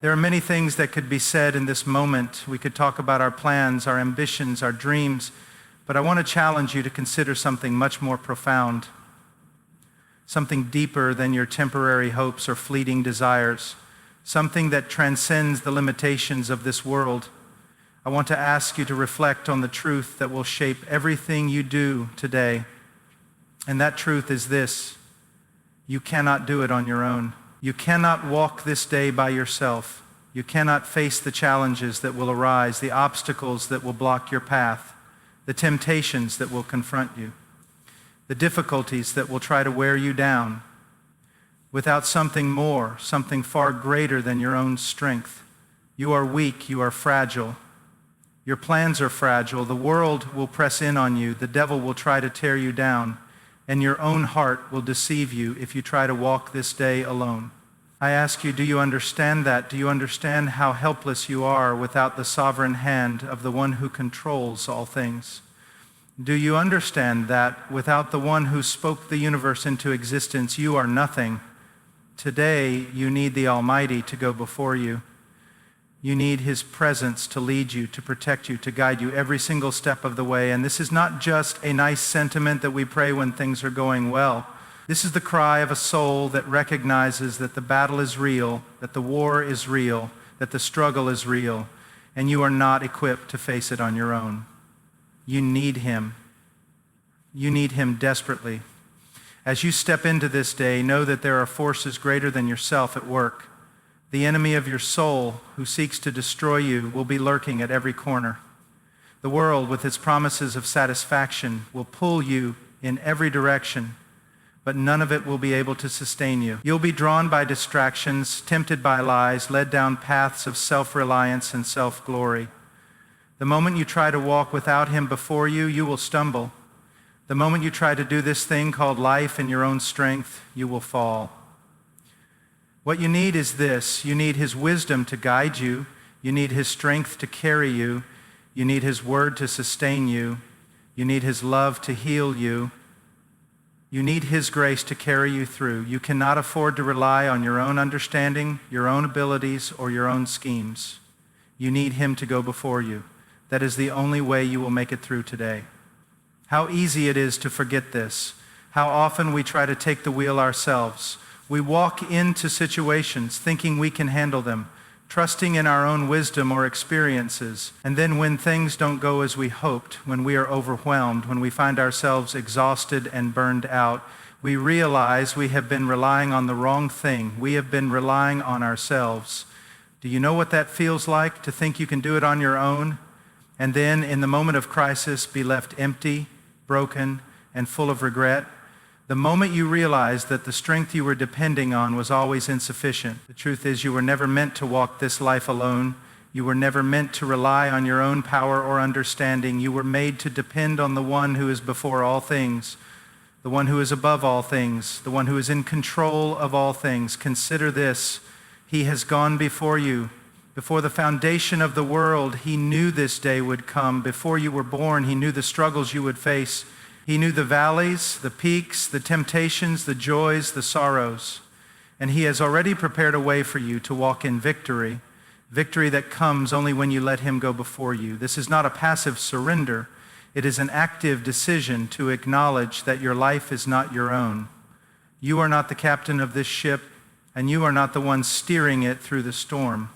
There are many things that could be said in this moment. We could talk about our plans, our ambitions, our dreams, but I want to challenge you to consider something much more profound, something deeper than your temporary hopes or fleeting desires, something that transcends the limitations of this world. I want to ask you to reflect on the truth that will shape everything you do today. And that truth is this: you cannot do it on your own. You cannot walk this day by yourself. You cannot face the challenges that will arise, the obstacles that will block your path, the temptations that will confront you, the difficulties that will try to wear you down, without something more, something far greater than your own strength. You are weak, you are fragile. Your plans are fragile. The world will press in on you. The devil will try to tear you down, and your own heart will deceive you if you try to walk this day alone. I ask you, do you understand that? Do you understand how helpless you are without the sovereign hand of the one who controls all things? Do you understand that without the one who spoke the universe into existence, you are nothing? Today, you need the Almighty to go before you. You need His presence to lead you, to protect you, to guide you every single step of the way. And this is not just a nice sentiment that we pray when things are going well. This is the cry of a soul that recognizes that the battle is real, that the war is real, that the struggle is real, and you are not equipped to face it on your own. You need Him. You need Him desperately. As you step into this day, know that there are forces greater than yourself at work. The enemy of your soul, who seeks to destroy you, will be lurking at every corner. The world, with its promises of satisfaction, will pull you in every direction, but none of it will be able to sustain you. You'll be drawn by distractions, tempted by lies, led down paths of self-reliance and self-glory. The moment you try to walk without Him before you, you will stumble. The moment you try to do this thing called life in your own strength, you will fall. What you need is this: you need His wisdom to guide you, you need His strength to carry you, you need His word to sustain you, you need His love to heal you, you need His grace to carry you through. You cannot afford to rely on your own understanding, your own abilities, or your own schemes. You need Him to go before you. That is the only way you will make it through today. How easy it is to forget this. How often we try to take the wheel ourselves. We walk into situations thinking we can handle them, trusting in our own wisdom or experiences. And then when things don't go as we hoped, when we are overwhelmed, when we find ourselves exhausted and burned out, we realize we have been relying on the wrong thing. We have been relying on ourselves. Do you know what that feels like, to think you can do it on your own, and then in the moment of crisis be left empty, broken, and full of regret? The moment you realize that the strength you were depending on was always insufficient. The truth is, you were never meant to walk this life alone. You were never meant to rely on your own power or understanding. You were made to depend on the one who is before all things, the one who is above all things, the one who is in control of all things. Consider this: He has gone before you. Before the foundation of the world, He knew this day would come. Before you were born, He knew the struggles you would face. He knew the valleys, the peaks, the temptations, the joys, the sorrows. And He has already prepared a way for you to walk in victory, victory that comes only when you let Him go before you. This is not a passive surrender. It is an active decision to acknowledge that your life is not your own. You are not the captain of this ship, and you are not the one steering it through the storm.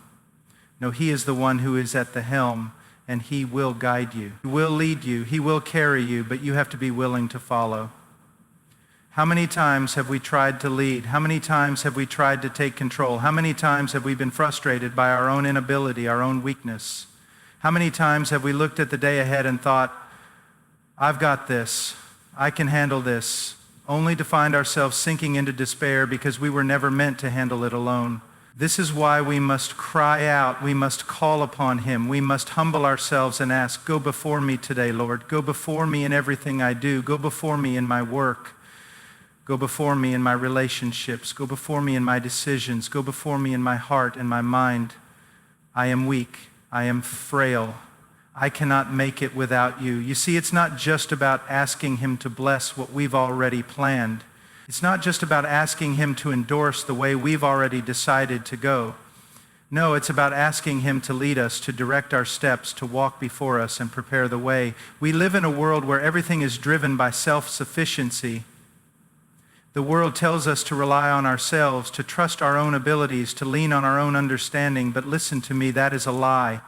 No, He is the one who is at the helm, and He will guide you. He will lead you. He will carry you, but you have to be willing to follow. How many times have we tried to lead? How many times have we tried to take control? How many times have we been frustrated by our own inability, our own weakness? How many times have we looked at the day ahead and thought, I've got this, I can handle this, only to find ourselves sinking into despair because we were never meant to handle it alone? This is why we must cry out, we must call upon Him, we must humble ourselves and ask, go before me today, Lord. Go before me in everything I do. Go before me in my work. Go before me in my relationships. Go before me in my decisions. Go before me in my heart and my mind. I am weak. I am frail. I cannot make it without you. You see, it's not just about asking Him to bless what we've already planned. It's not just about asking Him to endorse the way we've already decided to go. No, it's about asking him to lead us, to direct our steps, to walk before us and prepare the way. We live in a world where everything is driven by self-sufficiency. The world tells us to rely on ourselves, to trust our own abilities, to lean on our own understanding. But listen to me, that is a lie.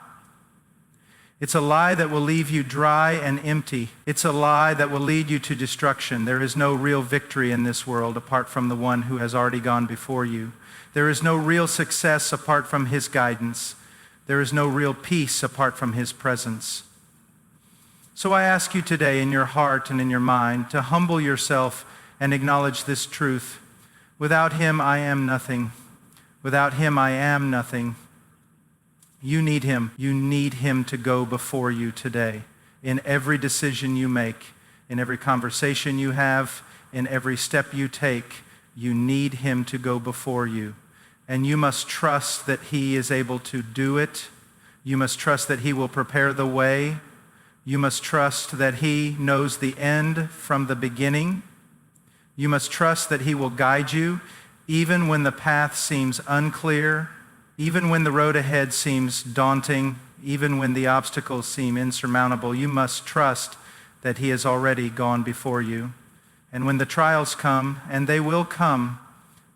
It's a lie that will leave you dry and empty. It's a lie that will lead you to destruction. There is no real victory in this world apart from the one who has already gone before you. There is no real success apart from his guidance. There is no real peace apart from his presence. So I ask you today in your heart and in your mind to humble yourself and acknowledge this truth. Without him, I am nothing. Without him, I am nothing. You need him. You need him to go before you today. In every decision you make, in every conversation you have, in every step you take, you need him to go before you. And you must trust that he is able to do it. You must trust that he will prepare the way. You must trust that he knows the end from the beginning. You must trust that he will guide you even when the path seems unclear, even when the road ahead seems daunting, even when the obstacles seem insurmountable. You must trust that he has already gone before you. And when the trials come, and they will come,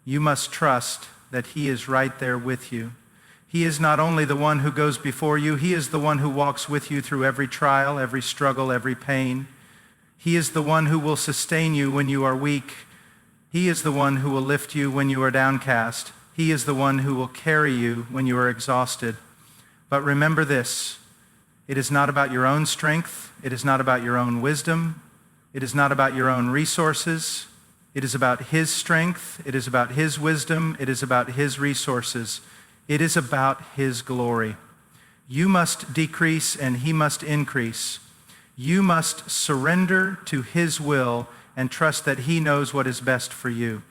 you must trust that he is right there with you. He is not only the one who goes before you, he is the one who walks with you through every trial, every struggle, every pain. He is the one who will sustain you when you are weak. He is the one who will lift you when you are downcast. He is the one who will carry you when you are exhausted. But remember this, it is not about your own strength. It is not about your own wisdom. It is not about your own resources. It is about his strength. It is about his wisdom. It is about his resources. It is about his glory. You must decrease and he must increase. You must surrender to his will and trust that he knows what is best for you.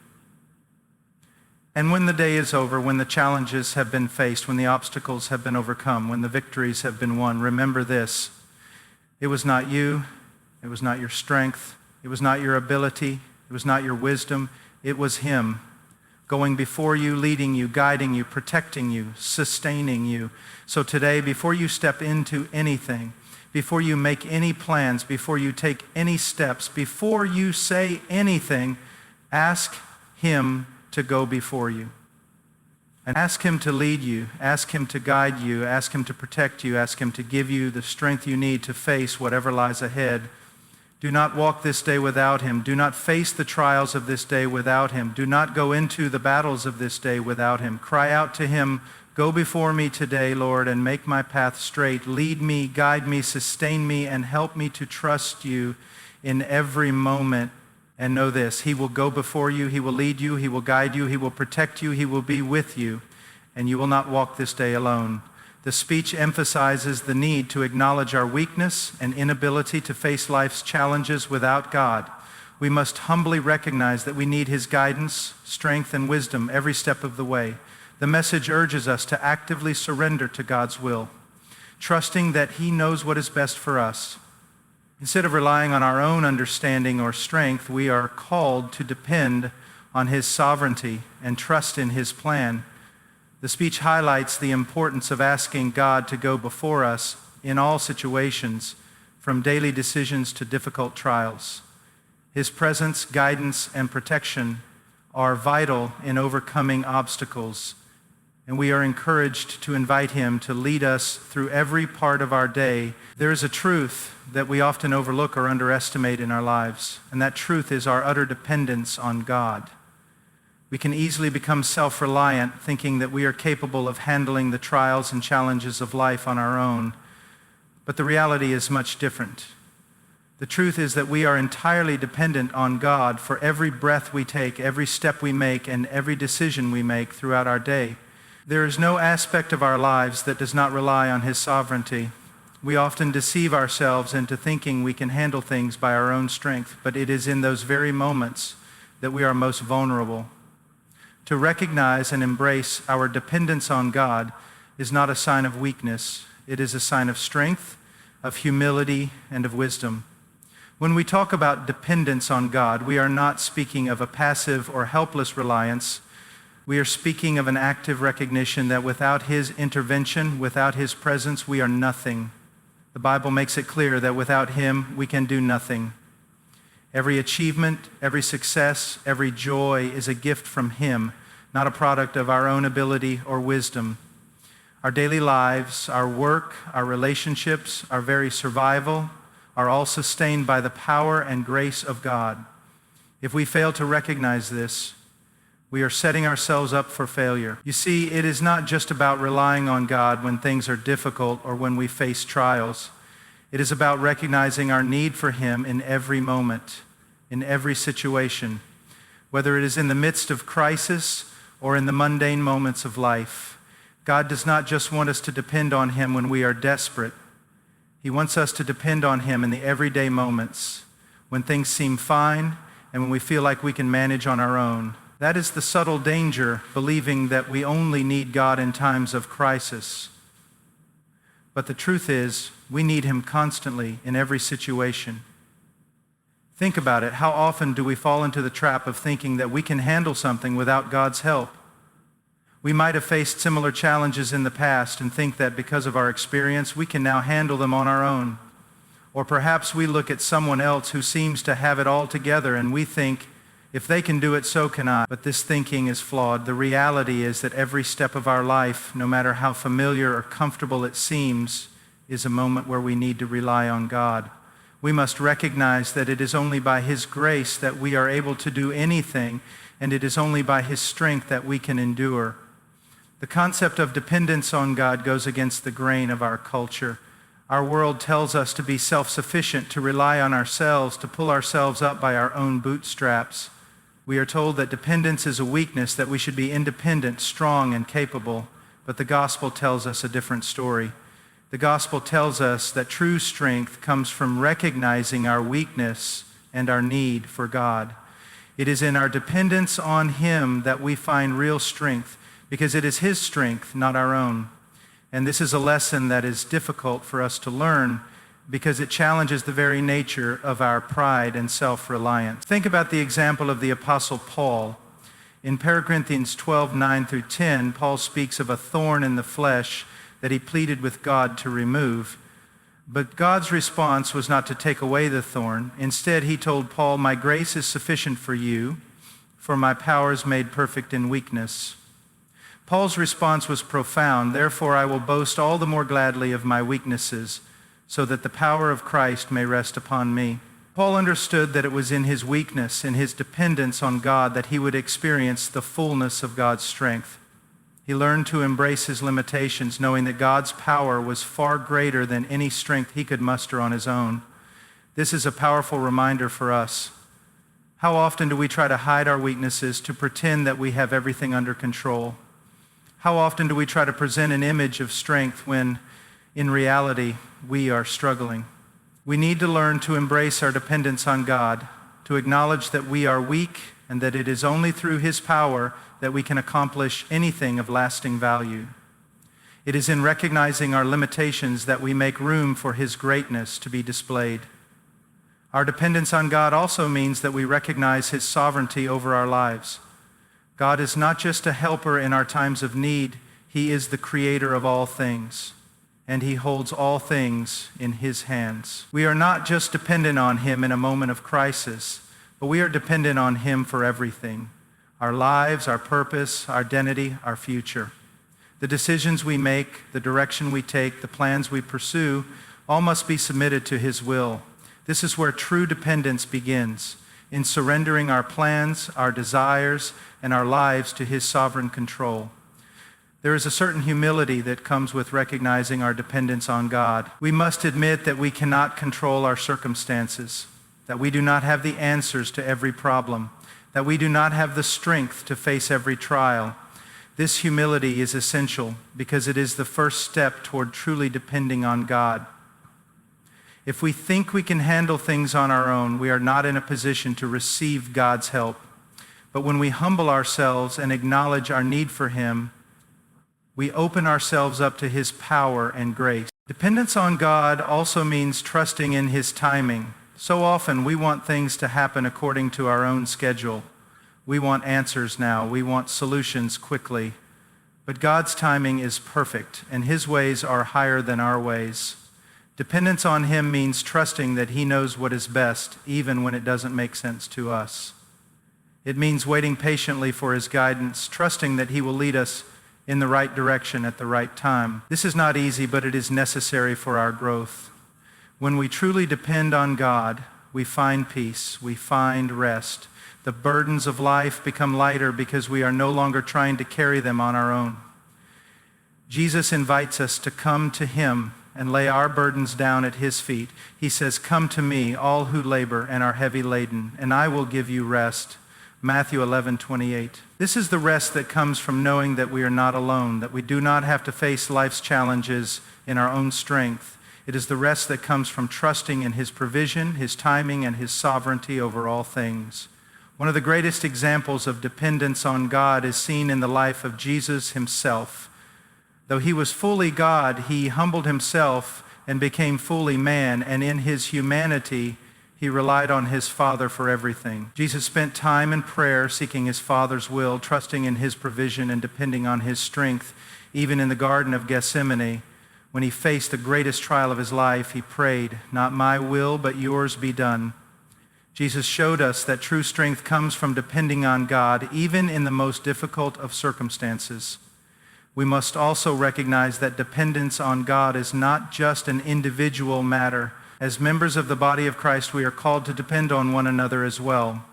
And when the day is over, when the challenges have been faced, when the obstacles have been overcome, when the victories have been won, remember this. It was not you. It was not your strength. It was not your ability. It was not your wisdom. It was him going before you, leading you, guiding you, protecting you, sustaining you. So today, before you step into anything, before you make any plans, before you take any steps, before you say anything, ask him to go before you. And ask him to lead you, ask him to guide you, ask him to protect you, ask him to give you the strength you need to face whatever lies ahead. Do not walk this day without him. Do not face the trials of this day without him. Do not go into the battles of this day without him. Cry out to him, go before me today, Lord, and make my path straight. Lead me, guide me, sustain me, and help me to trust you in every moment. And know this, he will go before you, he will lead you, he will guide you, he will protect you, he will be with you, and you will not walk this day alone. The speech emphasizes the need to acknowledge our weakness and inability to face life's challenges without God. We must humbly recognize that we need his guidance, strength, and wisdom every step of the way. The message urges us to actively surrender to God's will, trusting that he knows what is best for us. Instead of relying on our own understanding or strength, we are called to depend on his sovereignty and trust in his plan. The speech highlights the importance of asking God to go before us in all situations, from daily decisions to difficult trials. His presence, guidance, and protection are vital in overcoming obstacles, and we are encouraged to invite him to lead us through every part of our day. There is a truth that we often overlook or underestimate in our lives, and that truth is our utter dependence on God. We can easily become self-reliant, thinking that we are capable of handling the trials and challenges of life on our own. But the reality is much different. The truth is that we are entirely dependent on God for every breath we take, every step we make, and every decision we make throughout our day. There is no aspect of our lives that does not rely on his sovereignty. We often deceive ourselves into thinking we can handle things by our own strength, but it is in those very moments that we are most vulnerable. To recognize and embrace our dependence on God is not a sign of weakness. It is a sign of strength, of humility, and of wisdom. When we talk about dependence on God, we are not speaking of a passive or helpless reliance. We are speaking of an active recognition that without His intervention, without His presence, we are nothing. The Bible makes it clear that without Him, we can do nothing. Every achievement, every success, every joy is a gift from Him, not a product of our own ability or wisdom. Our daily lives, our work, our relationships, our very survival are all sustained by the power and grace of God. If we fail to recognize this, we are setting ourselves up for failure. You see, it is not just about relying on God when things are difficult or when we face trials. It is about recognizing our need for Him in every moment, in every situation, whether it is in the midst of crisis or in the mundane moments of life. God does not just want us to depend on Him when we are desperate. He wants us to depend on Him in the everyday moments, when things seem fine and when we feel like we can manage on our own. That is the subtle danger, believing that we only need God in times of crisis. But the truth is, we need Him constantly in every situation. Think about it. How often do we fall into the trap of thinking that we can handle something without God's help? We might have faced similar challenges in the past and think that because of our experience, we can now handle them on our own. Or perhaps we look at someone else who seems to have it all together and we think, if they can do it, so can I. But this thinking is flawed. The reality is that every step of our life, no matter how familiar or comfortable it seems, is a moment where we need to rely on God. We must recognize that it is only by His grace that we are able to do anything, and it is only by His strength that we can endure. The concept of dependence on God goes against the grain of our culture. Our world tells us to be self-sufficient, to rely on ourselves, to pull ourselves up by our own bootstraps. We are told that dependence is a weakness, that we should be independent, strong, and capable. But the gospel tells us a different story. The gospel tells us that true strength comes from recognizing our weakness and our need for God. It is in our dependence on Him that we find real strength, because it is His strength, not our own. And this is a lesson that is difficult for us to learn because it challenges the very nature of our pride and self-reliance. Think about the example of the Apostle Paul. In 1 Corinthians 12:9-10, Paul speaks of a thorn in the flesh that he pleaded with God to remove. But God's response was not to take away the thorn. Instead, He told Paul, "My grace is sufficient for you, for my power is made perfect in weakness." Paul's response was profound. "Therefore, I will boast all the more gladly of my weaknesses, so that the power of Christ may rest upon me." Paul understood that it was in his weakness, in his dependence on God, that he would experience the fullness of God's strength. He learned to embrace his limitations, knowing that God's power was far greater than any strength he could muster on his own. This is a powerful reminder for us. How often do we try to hide our weaknesses to pretend that we have everything under control? How often do we try to present an image of strength when, in reality, we are struggling? We need to learn to embrace our dependence on God, to acknowledge that we are weak and that it is only through His power that we can accomplish anything of lasting value. It is in recognizing our limitations that we make room for His greatness to be displayed. Our dependence on God also means that we recognize His sovereignty over our lives. God is not just a helper in our times of need, He is the creator of all things, and He holds all things in His hands. We are not just dependent on Him in a moment of crisis, but we are dependent on Him for everything: our lives, our purpose, our identity, our future. The decisions we make, the direction we take, the plans we pursue, all must be submitted to His will. This is where true dependence begins, in surrendering our plans, our desires, and our lives to His sovereign control. There is a certain humility that comes with recognizing our dependence on God. We must admit that we cannot control our circumstances, that we do not have the answers to every problem, that we do not have the strength to face every trial. This humility is essential because it is the first step toward truly depending on God. If we think we can handle things on our own, we are not in a position to receive God's help. But when we humble ourselves and acknowledge our need for Him, we open ourselves up to His power and grace. Dependence on God also means trusting in His timing. So often we want things to happen according to our own schedule. We want answers now. We want solutions quickly. But God's timing is perfect, and His ways are higher than our ways. Dependence on Him means trusting that He knows what is best, even when it doesn't make sense to us. It means waiting patiently for His guidance, trusting that He will lead us in the right direction at the right time. This is not easy, but it is necessary for our growth. When we truly depend on God, we find peace, we find rest. The burdens of life become lighter because we are no longer trying to carry them on our own. Jesus invites us to come to Him and lay our burdens down at His feet. He says, "Come to me, all who labor and are heavy laden, and I will give you rest." Matthew 11:28. This is the rest that comes from knowing that we are not alone, that we do not have to face life's challenges in our own strength. It is the rest that comes from trusting in His provision, His timing, and His sovereignty over all things. One of the greatest examples of dependence on God is seen in the life of Jesus Himself. Though He was fully God, He humbled Himself and became fully man, and in His humanity, He relied on His Father for everything. Jesus spent time in prayer, seeking His Father's will, trusting in His provision and depending on His strength. Even in the Garden of Gethsemane, when He faced the greatest trial of His life, He prayed, "Not my will, but yours be done." Jesus showed us that true strength comes from depending on God, even in the most difficult of circumstances. We must also recognize that dependence on God is not just an individual matter. As members of the body of Christ, we are called to depend on one another as well.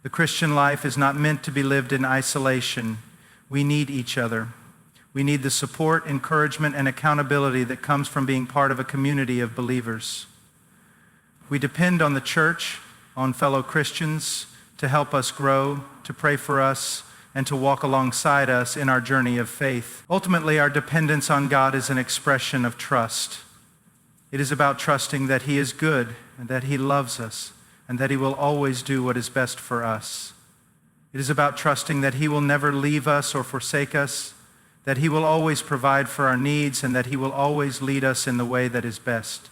The Christian life is not meant to be lived in isolation. We need each other. We need the support, encouragement, and accountability that comes from being part of a community of believers. We depend on the church, on fellow Christians, to help us grow, to pray for us, and to walk alongside us in our journey of faith. Ultimately, our dependence on God is an expression of trust. It is about trusting that He is good, and that He loves us, and that He will always do what is best for us. It is about trusting that He will never leave us or forsake us, that He will always provide for our needs, and that He will always lead us in the way that is best.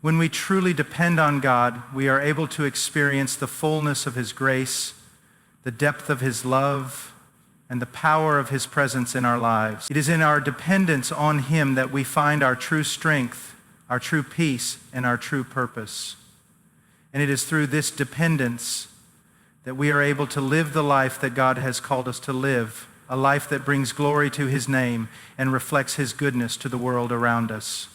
When we truly depend on God, we are able to experience the fullness of His grace, the depth of His love, and the power of His presence in our lives. It is in our dependence on Him that we find our true strength, our true peace, and our true purpose. And it is through this dependence that we are able to live the life that God has called us to live, a life that brings glory to His name and reflects His goodness to the world around us.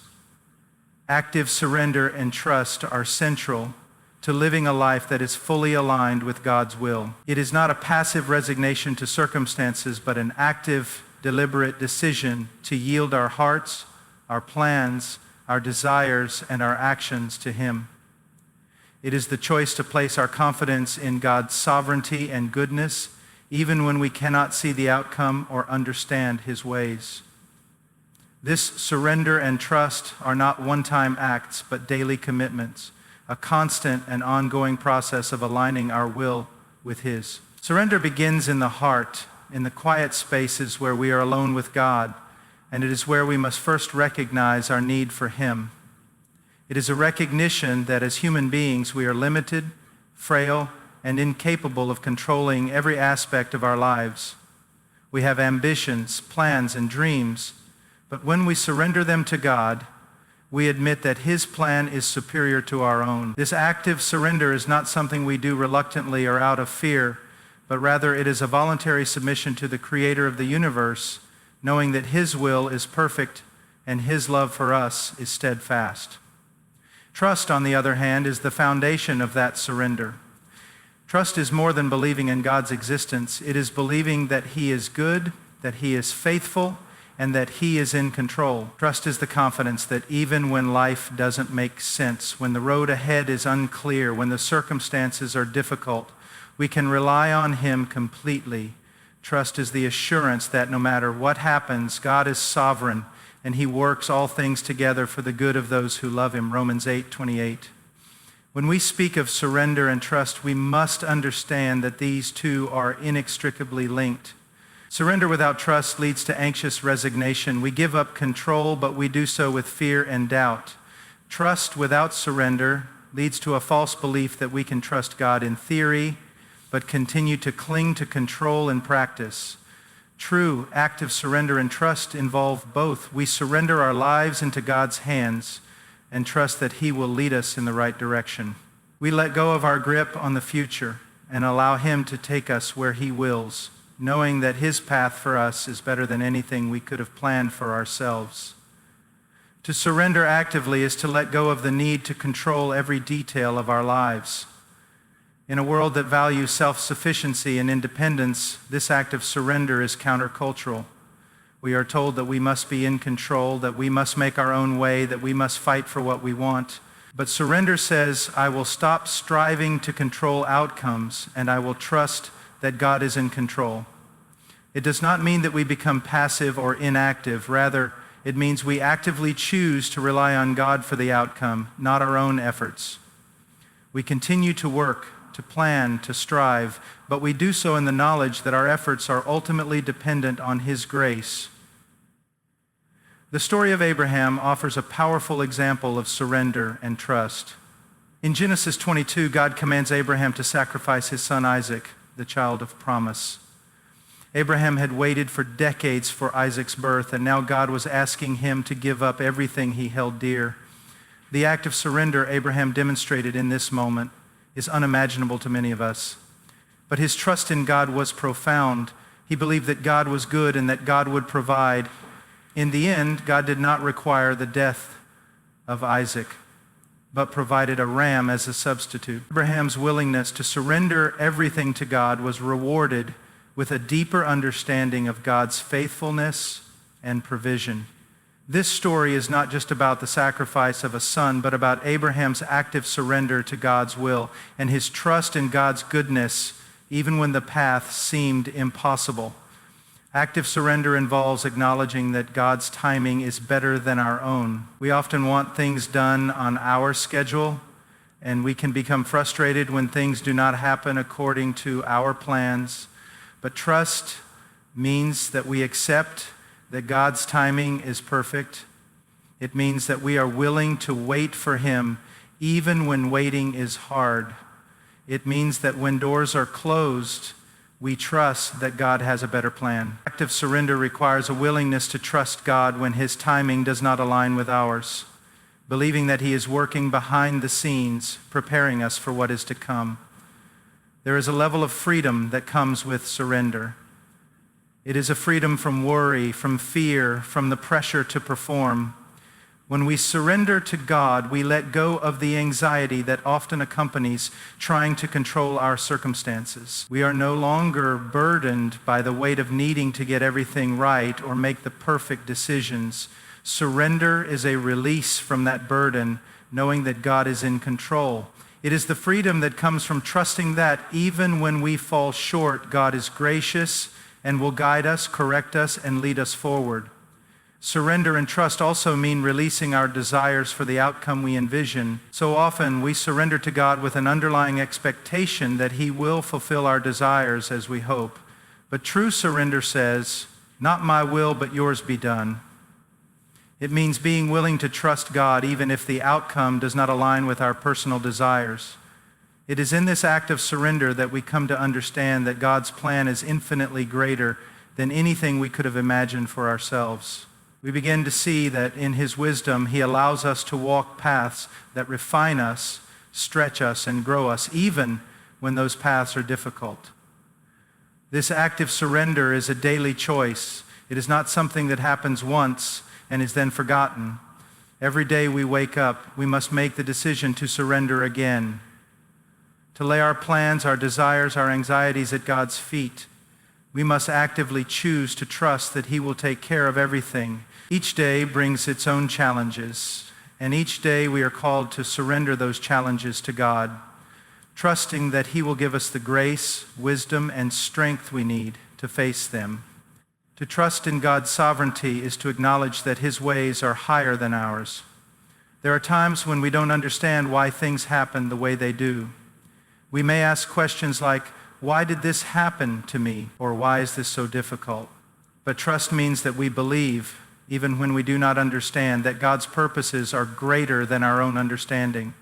Active surrender and trust are central to living a life that is fully aligned with God's will. It is not a passive resignation to circumstances, but an active, deliberate decision to yield our hearts, our plans, our desires, and our actions to Him. It is the choice to place our confidence in God's sovereignty and goodness, even when we cannot see the outcome or understand His ways. This surrender and trust are not one-time acts, but daily commitments, a constant and ongoing process of aligning our will with His. Surrender begins in the heart, in the quiet spaces where we are alone with God, and it is where we must first recognize our need for Him. It is a recognition that as human beings we are limited, frail, and incapable of controlling every aspect of our lives. We have ambitions, plans, and dreams, but when we surrender them to God, we admit that His plan is superior to our own. This active surrender is not something we do reluctantly or out of fear, but rather it is a voluntary submission to the Creator of the universe, knowing that His will is perfect and His love for us is steadfast. Trust, on the other hand, is the foundation of that surrender. Trust is more than believing in God's existence. It is believing that He is good, that He is faithful, and that He is in control. Trust is the confidence that even when life doesn't make sense, when the road ahead is unclear, when the circumstances are difficult, we can rely on Him completely. Trust is the assurance that no matter what happens, God is sovereign and He works all things together for the good of those who love Him. Romans 8:28. When we speak of surrender and trust, we must understand that these two are inextricably linked. Surrender without trust leads to anxious resignation. We give up control, but we do so with fear and doubt. Trust without surrender leads to a false belief that we can trust God in theory, but continue to cling to control and practice. True active surrender and trust involve both. We surrender our lives into God's hands and trust that He will lead us in the right direction. We let go of our grip on the future and allow Him to take us where He wills, knowing that His path for us is better than anything we could have planned for ourselves. To surrender actively is to let go of the need to control every detail of our lives. In a world that values self-sufficiency and independence, this act of surrender is countercultural. We are told that we must be in control, that we must make our own way, that we must fight for what we want. But surrender says, I will stop striving to control outcomes, and I will trust that God is in control. It does not mean that we become passive or inactive. Rather, it means we actively choose to rely on God for the outcome, not our own efforts. We continue to work, to plan, to strive, but we do so in the knowledge that our efforts are ultimately dependent on His grace. The story of Abraham offers a powerful example of surrender and trust. In Genesis 22, God commands Abraham to sacrifice his son Isaac, the child of promise. Abraham had waited for decades for Isaac's birth, and now God was asking him to give up everything he held dear. The act of surrender Abraham demonstrated in this moment is unimaginable to many of us. But his trust in God was profound. He believed that God was good and that God would provide. In the end, God did not require the death of Isaac, but provided a ram as a substitute. Abraham's willingness to surrender everything to God was rewarded with a deeper understanding of God's faithfulness and provision. This story is not just about the sacrifice of a son, but about Abraham's active surrender to God's will and his trust in God's goodness, even when the path seemed impossible. Active surrender involves acknowledging that God's timing is better than our own. We often want things done on our schedule, and we can become frustrated when things do not happen according to our plans. But trust means that we accept that God's timing is perfect. It means that we are willing to wait for Him even when waiting is hard. It means that when doors are closed, we trust that God has a better plan. Active surrender requires a willingness to trust God when His timing does not align with ours, believing that He is working behind the scenes, preparing us for what is to come. There is a level of freedom that comes with surrender. It is a freedom from worry, from fear, from the pressure to perform. When we surrender to God, we let go of the anxiety that often accompanies trying to control our circumstances. We are no longer burdened by the weight of needing to get everything right or make the perfect decisions. Surrender is a release from that burden, knowing that God is in control. It is the freedom that comes from trusting that even when we fall short, God is gracious and will guide us, correct us, and lead us forward. Surrender and trust also mean releasing our desires for the outcome we envision. So often we surrender to God with an underlying expectation that He will fulfill our desires as we hope. But true surrender says, "Not my will, but yours be done." It means being willing to trust God even if the outcome does not align with our personal desires. It is in this act of surrender that we come to understand that God's plan is infinitely greater than anything we could have imagined for ourselves. We begin to see that in His wisdom, He allows us to walk paths that refine us, stretch us, and grow us, even when those paths are difficult. This active surrender is a daily choice. It is not something that happens once and is then forgotten. Every day we wake up, we must make the decision to surrender again, to lay our plans, our desires, our anxieties at God's feet. We must actively choose to trust that He will take care of everything. Each day brings its own challenges, and each day we are called to surrender those challenges to God, trusting that He will give us the grace, wisdom, and strength we need to face them. To trust in God's sovereignty is to acknowledge that His ways are higher than ours. There are times when we don't understand why things happen the way they do. We may ask questions like, why did this happen to me? Or why is this so difficult? But trust means that we believe, even when we do not understand, that God's purposes are greater than our own understanding.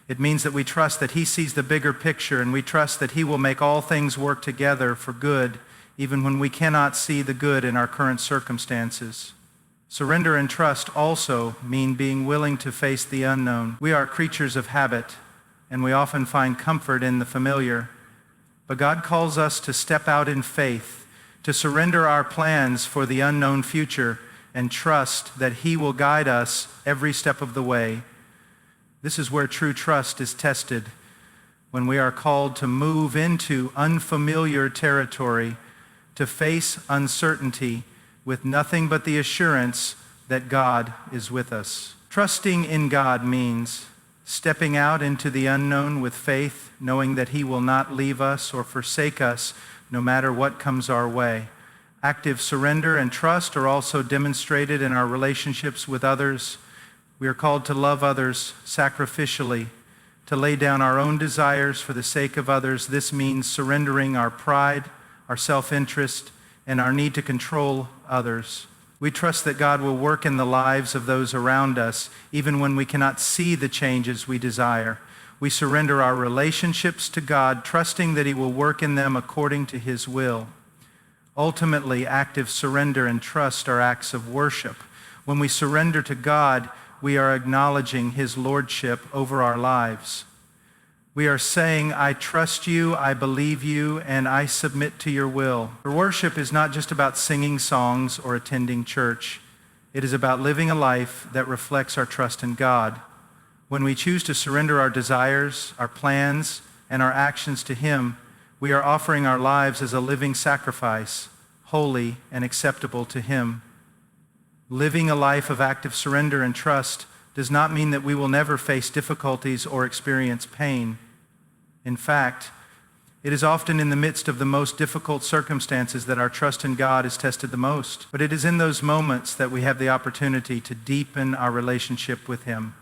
It means that we trust that he sees the bigger picture, and we trust that he will make all things work together for good, even when we cannot see the good in our current circumstances. Surrender and trust also mean being willing to face the unknown. We are creatures of habit, and we often find comfort in the familiar. But God calls us to step out in faith, to surrender our plans for the unknown future, and trust that he will guide us every step of the way. This is where true trust is tested, when we are called to move into unfamiliar territory, to face uncertainty with nothing but the assurance that God is with us. Trusting in God means stepping out into the unknown with faith, knowing that he will not leave us or forsake us no matter what comes our way. Active surrender and trust are also demonstrated in our relationships with others. We are called to love others sacrificially, to lay down our own desires for the sake of others. This means surrendering our pride, our self-interest, and our need to control others. We trust that God will work in the lives of those around us, even when we cannot see the changes we desire. We surrender our relationships to God, trusting that he will work in them according to his will. Ultimately, active surrender and trust are acts of worship. When we surrender to God, we are acknowledging his lordship over our lives. We are saying, I trust you, I believe you, and I submit to your will. Worship is not just about singing songs or attending church. It is about living a life that reflects our trust in God. When we choose to surrender our desires, our plans, and our actions to him, we are offering our lives as a living sacrifice, holy and acceptable to him. Living a life of active surrender and trust does not mean that we will never face difficulties or experience pain. In fact, it is often in the midst of the most difficult circumstances that our trust in God is tested the most. But it is in those moments that we have the opportunity to deepen our relationship with him,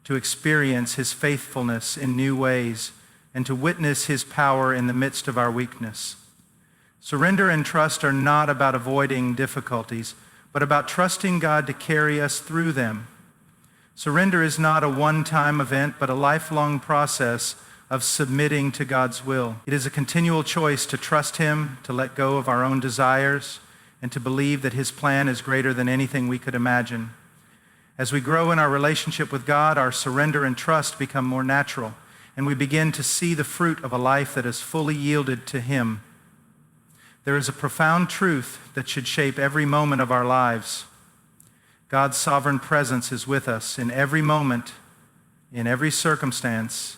to experience his faithfulness in new ways, and to witness his power in the midst of our weakness. Surrender and trust are not about avoiding difficulties, but about trusting God to carry us through them. Surrender is not a one-time event, but a lifelong process of submitting to God's will. It is a continual choice to trust him, to let go of our own desires, and to believe that his plan is greater than anything we could imagine. As we grow in our relationship with God, our surrender and trust become more natural, and we begin to see the fruit of a life that is fully yielded to him. There is a profound truth that should shape every moment of our lives. God's sovereign presence is with us in every moment, in every circumstance,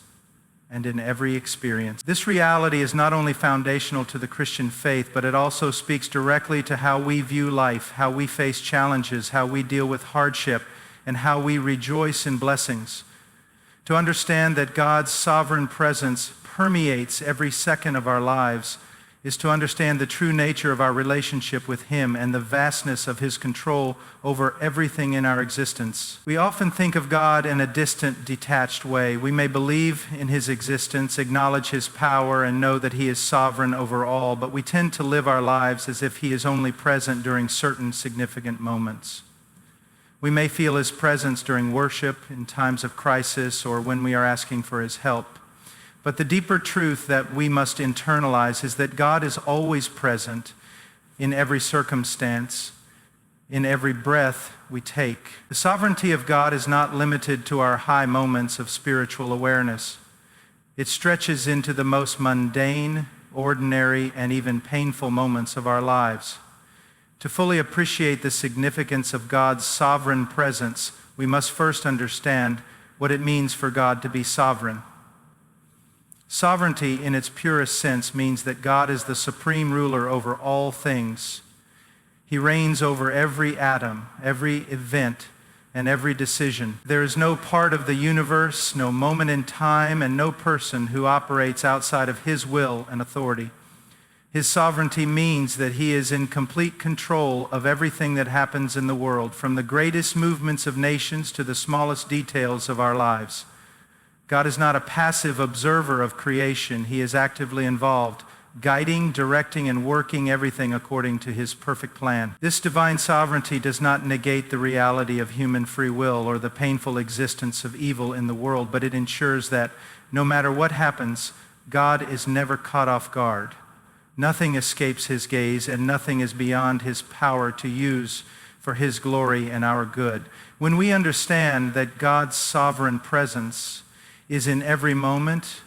and in every experience. This reality is not only foundational to the Christian faith, but it also speaks directly to how we view life, how we face challenges, how we deal with hardship, and how we rejoice in blessings. To understand that God's sovereign presence permeates every second of our lives is to understand the true nature of our relationship with him and the vastness of his control over everything in our existence. We often think of God in a distant, detached way. We may believe in his existence, acknowledge his power, and know that he is sovereign over all, but we tend to live our lives as if he is only present during certain significant moments. We may feel his presence during worship, in times of crisis, or when we are asking for his help. But the deeper truth that we must internalize is that God is always present in every circumstance, in every breath we take. The sovereignty of God is not limited to our high moments of spiritual awareness. It stretches into the most mundane, ordinary, and even painful moments of our lives. To fully appreciate the significance of God's sovereign presence, we must first understand what it means for God to be sovereign. Sovereignty in its purest sense means that God is the supreme ruler over all things. He reigns over every atom, every event, and every decision. There is no part of the universe, no moment in time, and no person who operates outside of his will and authority. His sovereignty means that he is in complete control of everything that happens in the world, from the greatest movements of nations to the smallest details of our lives. God is not a passive observer of creation. He is actively involved, guiding, directing, and working everything according to his perfect plan. This divine sovereignty does not negate the reality of human free will or the painful existence of evil in the world, but it ensures that no matter what happens, God is never caught off guard. Nothing escapes his gaze, and nothing is beyond his power to use for his glory and our good. When we understand that God's sovereign presence is in every moment,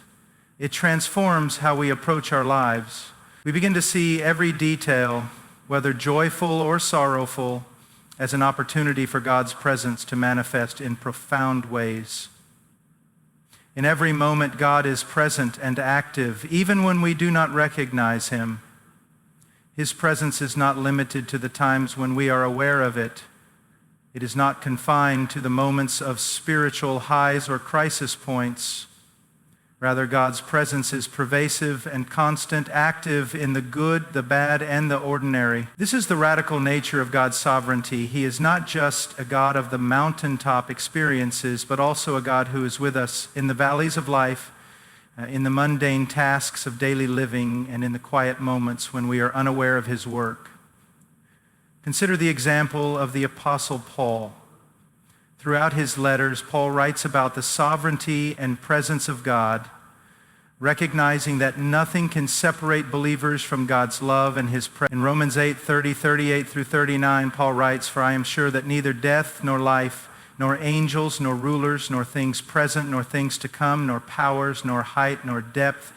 it transforms how we approach our lives. We begin to see every detail, whether joyful or sorrowful, as an opportunity for God's presence to manifest in profound ways. In every moment, God is present and active, even when we do not recognize him. His presence is not limited to the times when we are aware of it. It is not confined to the moments of spiritual highs or crisis points. Rather, God's presence is pervasive and constant, active in the good, the bad, and the ordinary. This is the radical nature of God's sovereignty. He is not just a God of the mountaintop experiences, but also a God who is with us in the valleys of life, in the mundane tasks of daily living, and in the quiet moments when we are unaware of his work. Consider the example of the Apostle Paul. Throughout his letters, Paul writes about the sovereignty and presence of God, recognizing that nothing can separate believers from God's love and his presence. In Romans 8:30, 38 through 39, Paul writes, "For I am sure that neither death nor life, nor angels, nor rulers, nor things present, nor things to come, nor powers, nor height, nor depth,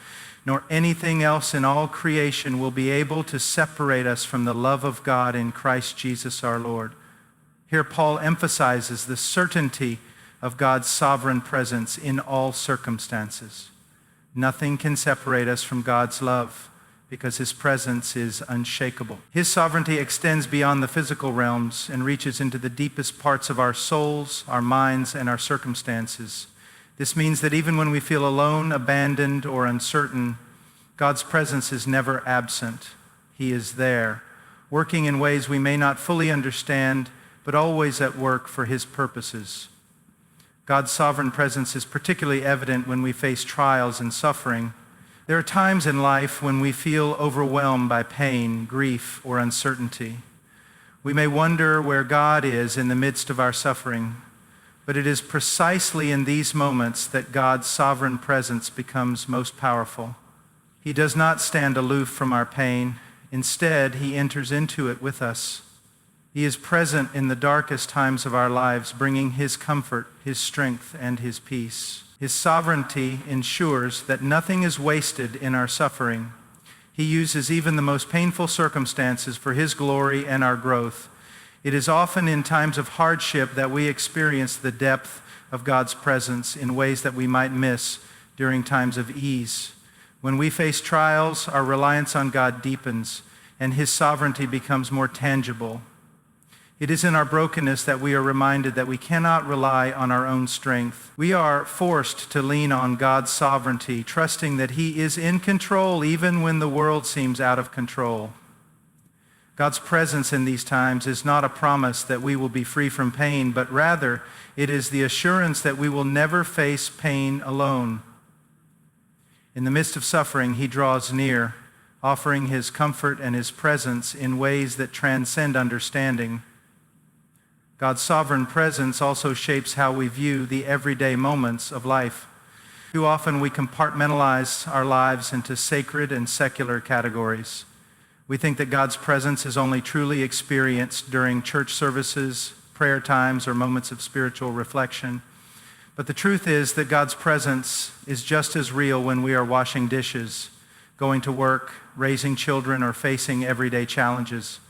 nor anything else in all creation will be able to separate us from the love of God in Christ Jesus our Lord." Here Paul emphasizes the certainty of God's sovereign presence in all circumstances. Nothing can separate us from God's love because his presence is unshakable. His sovereignty extends beyond the physical realms and reaches into the deepest parts of our souls, our minds, and our circumstances. This means that even when we feel alone, abandoned, or uncertain, God's presence is never absent. He is there, working in ways we may not fully understand, but always at work for his purposes. God's sovereign presence is particularly evident when we face trials and suffering. There are times in life when we feel overwhelmed by pain, grief, or uncertainty. We may wonder where God is in the midst of our suffering, but it is precisely in these moments that God's sovereign presence becomes most powerful. He does not stand aloof from our pain. Instead, he enters into it with us. He is present in the darkest times of our lives, bringing his comfort, his strength, and his peace. His sovereignty ensures that nothing is wasted in our suffering. He uses even the most painful circumstances for his glory and our growth. It is often in times of hardship that we experience the depth of God's presence in ways that we might miss during times of ease. When we face trials, our reliance on God deepens, and his sovereignty becomes more tangible. It is in our brokenness that we are reminded that we cannot rely on our own strength. We are forced to lean on God's sovereignty, trusting that he is in control even when the world seems out of control. God's presence in these times is not a promise that we will be free from pain, but rather it is the assurance that we will never face pain alone. In the midst of suffering, he draws near, offering his comfort and his presence in ways that transcend understanding. God's sovereign presence also shapes how we view the everyday moments of life. Too often we compartmentalize our lives into sacred and secular categories. We think that God's presence is only truly experienced during church services, prayer times, or moments of spiritual reflection. But the truth is that God's presence is just as real when we are washing dishes, going to work, raising children, or facing everyday challenges.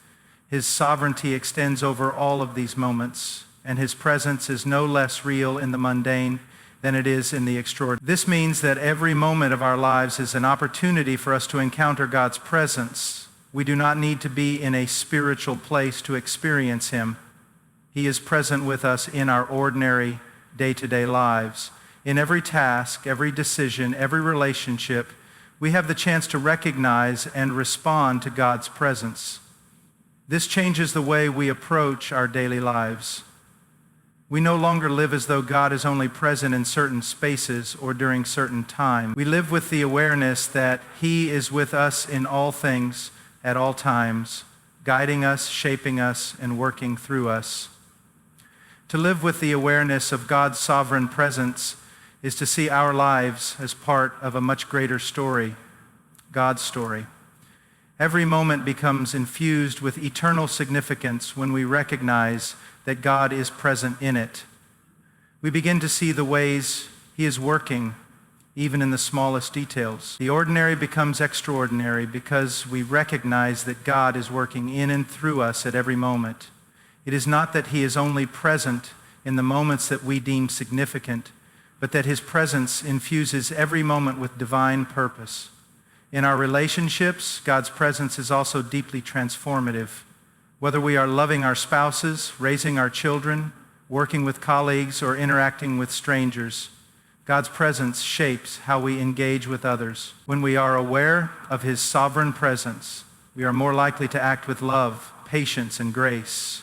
His sovereignty extends over all of these moments, and his presence is no less real in the mundane than it is in the extraordinary. This means that every moment of our lives is an opportunity for us to encounter God's presence. We do not need to be in a spiritual place to experience him. He is present with us in our ordinary day-to-day lives. In every task, every decision, every relationship, we have the chance to recognize and respond to God's presence. This changes the way we approach our daily lives. We no longer live as though God is only present in certain spaces or during certain time. We live with the awareness that He is with us in all things at all times, guiding us, shaping us, and working through us. To live with the awareness of God's sovereign presence is to see our lives as part of a much greater story, God's story. Every moment becomes infused with eternal significance when we recognize that God is present in it. We begin to see the ways He is working, even in the smallest details. The ordinary becomes extraordinary because we recognize that God is working in and through us at every moment. It is not that He is only present in the moments that we deem significant, but that His presence infuses every moment with divine purpose. In our relationships, God's presence is also deeply transformative. Whether we are loving our spouses, raising our children, working with colleagues, or interacting with strangers, God's presence shapes how we engage with others. When we are aware of His sovereign presence, we are more likely to act with love, patience, and grace.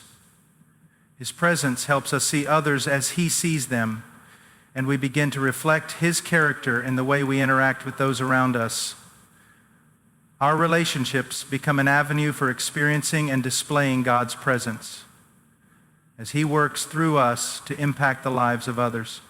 His presence helps us see others as He sees them, and we begin to reflect His character in the way we interact with those around us. Our relationships become an avenue for experiencing and displaying God's presence as He works through us to impact the lives of others.